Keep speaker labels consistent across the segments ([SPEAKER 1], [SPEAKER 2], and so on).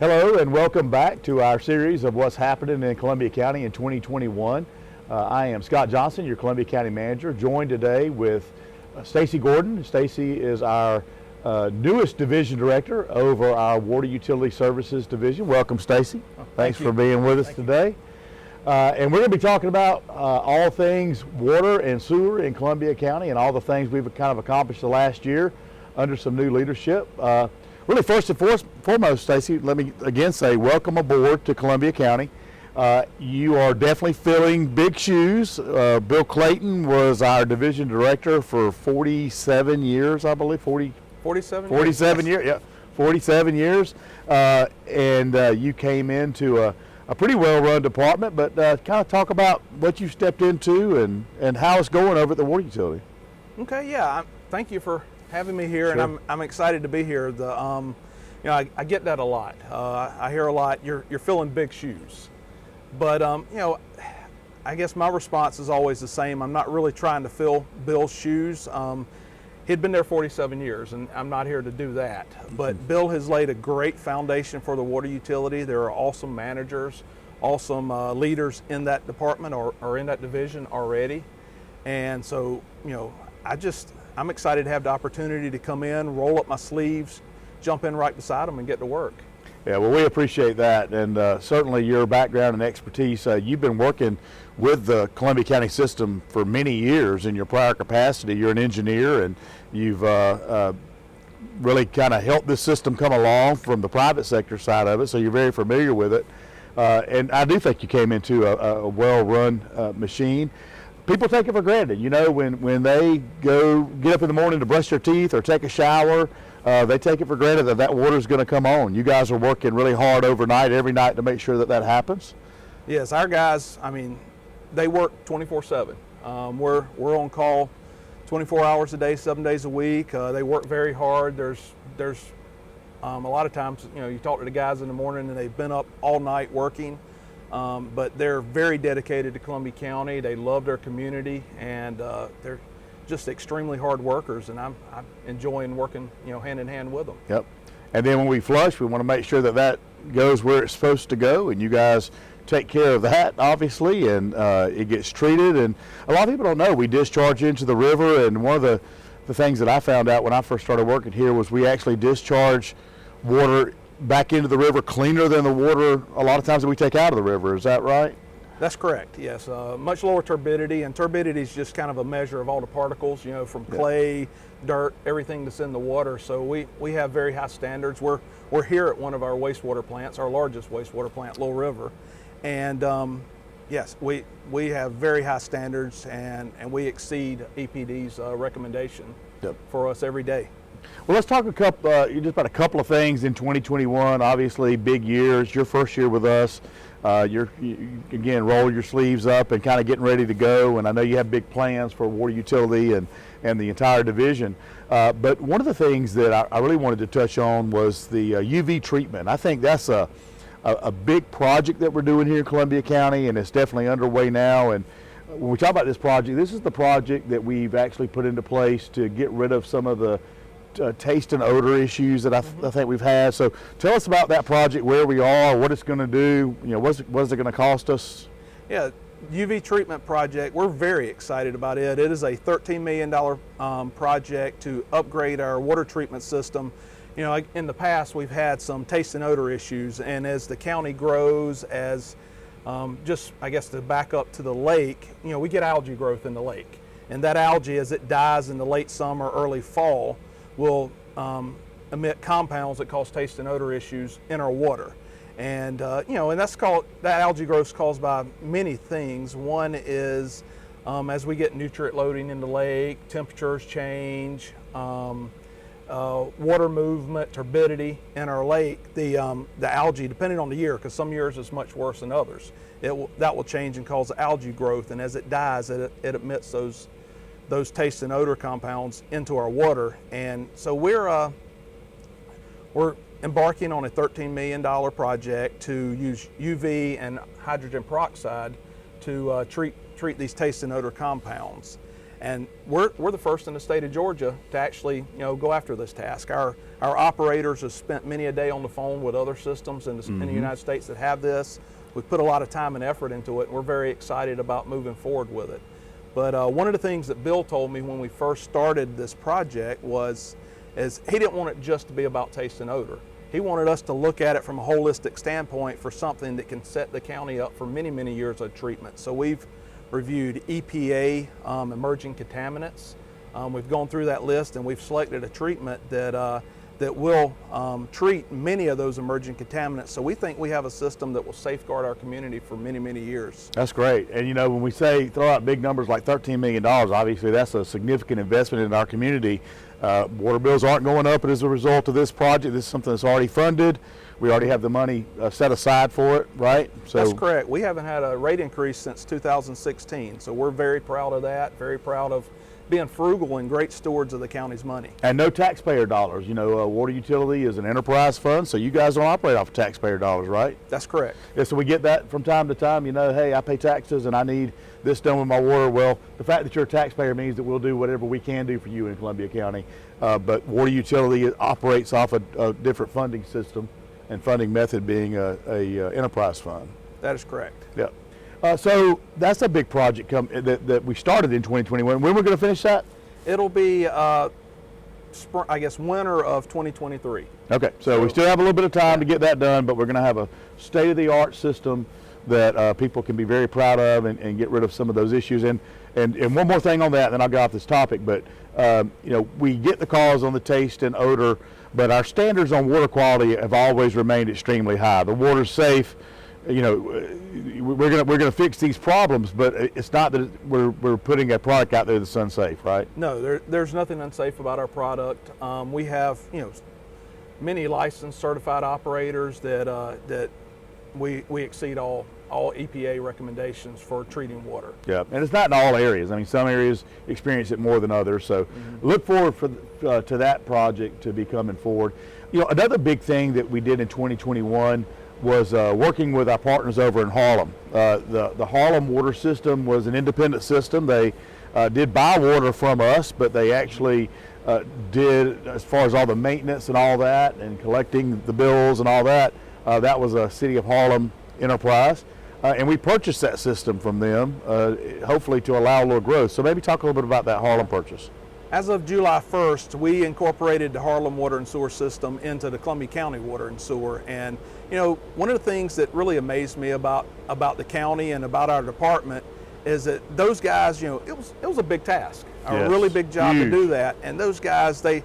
[SPEAKER 1] Hello and welcome back to our series of what's happening in Columbia County in 2021. I am Scott Johnson, your Columbia County Manager, joined today with Stacey Gordon. Stacey is our newest Division Director over our Water Utility Services Division. Welcome, Stacey. Thanks for being with us today. And we're going to be talking about all things water and sewer in Columbia County and all the things we've kind of accomplished the last year under some new leadership. Really, first and foremost, Stacey, let me again say welcome aboard to Columbia County. You are definitely filling big shoes. Bill Clayton was our division director for 47 years, I believe. 47 years. Yeah, 47 years. And you came into a pretty well-run department, but kind of talk about what you stepped into and how it's going over at the water utility.
[SPEAKER 2] Okay, yeah. Thank you for having me here,
[SPEAKER 1] Sure.
[SPEAKER 2] and I'm excited to be here. I get that a lot. I hear a lot. You're filling big shoes, but I guess my response is always the same. I'm not really trying to fill Bill's shoes. He'd been there 47 years, and I'm not here to do that. But Bill has laid a great foundation for the water utility. There are awesome managers, awesome leaders in that department or in that division already, and so I'm excited to have the opportunity to come in, roll up my sleeves, jump in right beside them, and get to work.
[SPEAKER 1] Yeah, well, we appreciate that, and certainly your background and expertise. You've been working with the Columbia County system for many years in your prior capacity. You're an engineer, and you've really kind of helped this system come along from the private sector side of it, so you're very familiar with it. And I do think you came into a well-run machine. People take it for granted, when they go get up in the morning to brush their teeth or take a shower, they take it for granted that water is going to come on. You guys are working really hard overnight, every night, to make sure that happens.
[SPEAKER 2] Yes, our guys, they work 24/7. We're on call 24 hours a day, 7 days a week. They work very hard. There's a lot of times, you talk to the guys in the morning and they've been up all night working. But they're very dedicated to Columbia County. They love their community, and they're just extremely hard workers, and I'm enjoying working hand in hand with them.
[SPEAKER 1] Yep. And then when we flush, we want to make sure that goes where it's supposed to go, and you guys take care of that, obviously, and it gets treated. And a lot of people don't know we discharge into the river, and one of the things that I found out when I first started working here was we actually discharge water back into the river cleaner than the water a lot of times that we take out of the river. Is that right?
[SPEAKER 2] That's correct, yes. Much lower turbidity, and turbidity is just kind of a measure of all the particles, from clay, dirt, everything that's in the water. So we have very high standards. We're here at one of our wastewater plants, our largest wastewater plant, Little River, and yes, we have very high standards, and we exceed EPD's recommendation for us every day.
[SPEAKER 1] Well, let's talk just about a couple of things in 2021. Obviously, big years. Your first year with us. You again, roll your sleeves up and kind of getting ready to go. And I know you have big plans for water utility and the entire division. But one of the things that I really wanted to touch on was the UV treatment. I think that's a big project that we're doing here in Columbia County, and it's definitely underway now. And when we talk about this project, this is the project that we've actually put into place to get rid of some of the taste and odor issues that I think we've had. So tell us about that project, where we are, what it's going to do, what is it going to cost us?
[SPEAKER 2] Yeah, UV treatment project, we're very excited about it. It is a $13 million project to upgrade our water treatment system. In the past we've had some taste and odor issues, and as the county grows, I guess to back up to the lake, we get algae growth in the lake. And that algae, as it dies in the late summer, early fall, will emit compounds that cause taste and odor issues in our water. And and that algae growth is caused by many things. One is as we get nutrient loading in the lake, temperatures change, water movement, turbidity in our lake, the algae, depending on the year, because some years it's much worse than others, that will change and cause algae growth, and as it dies, it emits those taste and odor compounds into our water. And so we're embarking on a $13 million project to use UV and hydrogen peroxide to treat these taste and odor compounds. And we're the first in the state of Georgia to actually go after this task. Our operators have spent many a day on the phone with other systems in the United States that have this. We've put a lot of time and effort into it, and we're very excited about moving forward with it. But one of the things that Bill told me when we first started this project is he didn't want it just to be about taste and odor. He wanted us to look at it from a holistic standpoint for something that can set the county up for many, many years of treatment. So we've reviewed EPA emerging contaminants. We've gone through that list, and we've selected a treatment that will treat many of those emerging contaminants. So we think we have a system that will safeguard our community for many, many years.
[SPEAKER 1] That's great. And when we say throw out big numbers like $13 million, obviously that's a significant investment in our community. Water bills aren't going up as a result of this project. This is something that's already funded. We already have the money set aside for it, right? So
[SPEAKER 2] that's correct. We haven't had a rate increase since 2016. So we're very proud of that, very proud of being frugal and great stewards of the county's money.
[SPEAKER 1] And no taxpayer dollars. Water utility is an enterprise fund, so you guys don't operate off of taxpayer dollars, right?
[SPEAKER 2] That's correct.
[SPEAKER 1] Yeah, so we get that from time to time. Hey, I pay taxes and I need this done with my water. Well, the fact that you're a taxpayer means that we'll do whatever we can do for you in Columbia County. But water utility operates off a different funding system, and funding method being a enterprise fund.
[SPEAKER 2] That is correct.
[SPEAKER 1] Yeah. So that's a big project that we started in 2021. When we're going to finish that?
[SPEAKER 2] It'll be, winter of 2023.
[SPEAKER 1] Okay, so we still have a little bit of time to get that done, but we're going to have a state-of-the-art system that people can be very proud of and get rid of some of those issues. And one more thing on that, and then I'll get off this topic, but we get the calls on the taste and odor, but our standards on water quality have always remained extremely high. The water's safe. We're gonna fix these problems, but it's not that we're putting a product out there that's unsafe, right?
[SPEAKER 2] No, there's nothing unsafe about our product. We have many licensed certified operators that we exceed all EPA recommendations for treating water.
[SPEAKER 1] Yeah, and it's not in all areas. I mean, some areas experience it more than others. So look forward to that project to be coming forward. Another big thing that we did in 2021 was working with our partners over in Harlem. The Harlem water system was an independent system. They did buy water from us, but they actually did, as far as all the maintenance and all that, and collecting the bills and all that, that was a City of Harlem enterprise. And we purchased that system from them, hopefully to allow a little growth. So maybe talk a little bit about that Harlem purchase.
[SPEAKER 2] As of July 1st, we incorporated the Harlem water and sewer system into the Columbia County water and sewer. And one of the things that really amazed me about the county and about our department is that those guys, it was a big task, a really big job to do that. And those guys, they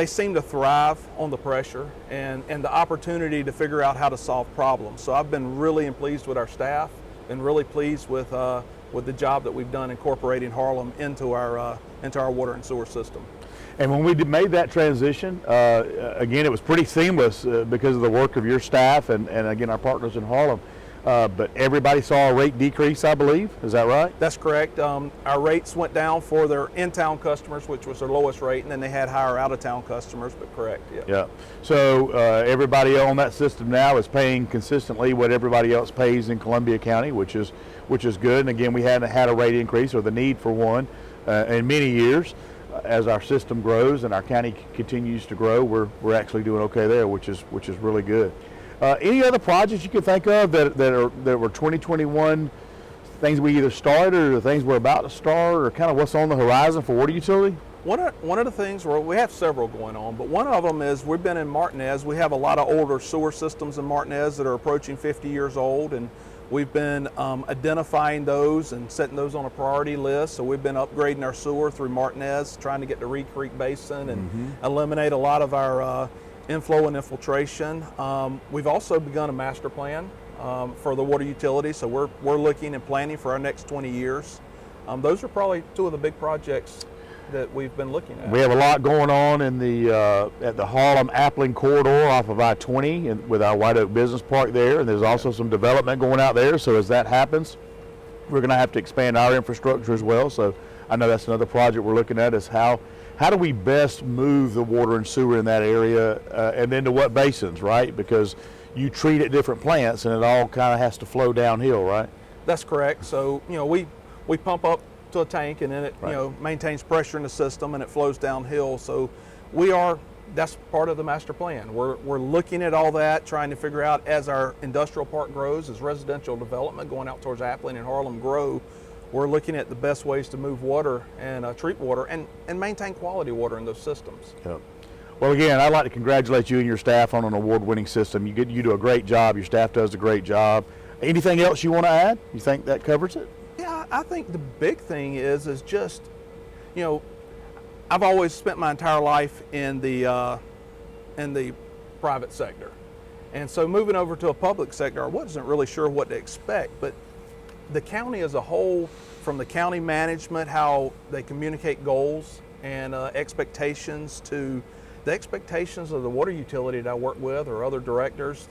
[SPEAKER 2] seem to thrive on the pressure and the opportunity to figure out how to solve problems. So I've been really pleased with our staff, been really pleased with the job that we've done incorporating Harlem into our water and sewer system.
[SPEAKER 1] And when we made that transition, again, it was pretty seamless because of the work of your staff and again, our partners in Harlem. But everybody saw a rate decrease, I believe. Is that right?
[SPEAKER 2] That's correct. Our rates went down for their in-town customers, which was their lowest rate, and then they had higher out-of-town customers, but correct, yeah.
[SPEAKER 1] Yeah. So everybody on that system now is paying consistently what everybody else pays in Columbia County, which is good. And again, we hadn't had a rate increase or the need for one in many years. As our system grows and our county continues to grow, we're actually doing okay there, which is really good. Any other projects you can think of that were 2021 things we either started or things we're about to start, or kind of what's on the horizon for water utility?
[SPEAKER 2] One of the things we have several going on, but one of them is we've been in Martinez. We have a lot of older sewer systems in Martinez that are approaching 50 years old, and we've been identifying those and setting those on a priority list. So we've been upgrading our sewer through Martinez, trying to get to Reed Creek Basin and eliminate a lot of our inflow and infiltration. We've also begun a master plan for the water utility, so we're looking and planning for our next 20 years. Those are probably two of the big projects that we've been looking at.
[SPEAKER 1] We have a lot going on in at the Harlem Appling corridor off of I-20 and with our White Oak Business Park there, and there's also some development going out there. So as that happens, we're going to have to expand our infrastructure as well. So I know that's another project we're looking at, is how do we best move the water and sewer in that area, and then to what basins, right? Because you treat at different plants and it all kind of has to flow downhill, right?
[SPEAKER 2] That's correct. So we pump up to a tank, and then it
[SPEAKER 1] Right.
[SPEAKER 2] maintains pressure in the system, and it flows downhill. So that's part of the master plan. We're looking at all that, trying to figure out as our industrial park grows, as residential development going out towards Appling and Harlem grow, we're looking at the best ways to move water and treat water and maintain quality water in those systems.
[SPEAKER 1] Yep. Well, again, I'd like to congratulate you and your staff on an award-winning system. You do a great job. Your staff does a great job. Anything else you want to add? You think that covers it?
[SPEAKER 2] Yeah, I think the big thing is just, I've always spent my entire life in the private sector, and so moving over to a public sector, I wasn't really sure what to expect. But the county as a whole, from the county management, how they communicate goals and expectations to the expectations of the water utility that I work with or other directors,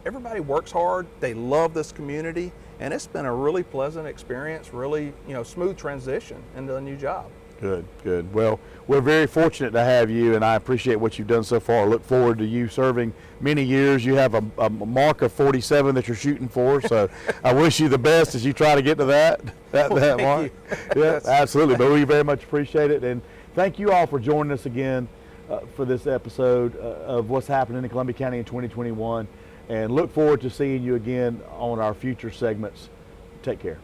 [SPEAKER 2] everybody works hard. They love this community, and it's been a really pleasant experience, really smooth transition into the new job.
[SPEAKER 1] Good, good. Well, we're very fortunate to have you, and I appreciate what you've done so far. I look forward to you serving many years. You have a mark of 47 that you're shooting for, so I wish you the best as you try to get to that mark. Yeah, absolutely. But we very much appreciate it, and thank you all for joining us again for this episode of what's happening in Columbia County in 2021, and look forward to seeing you again on our future segments. Take care.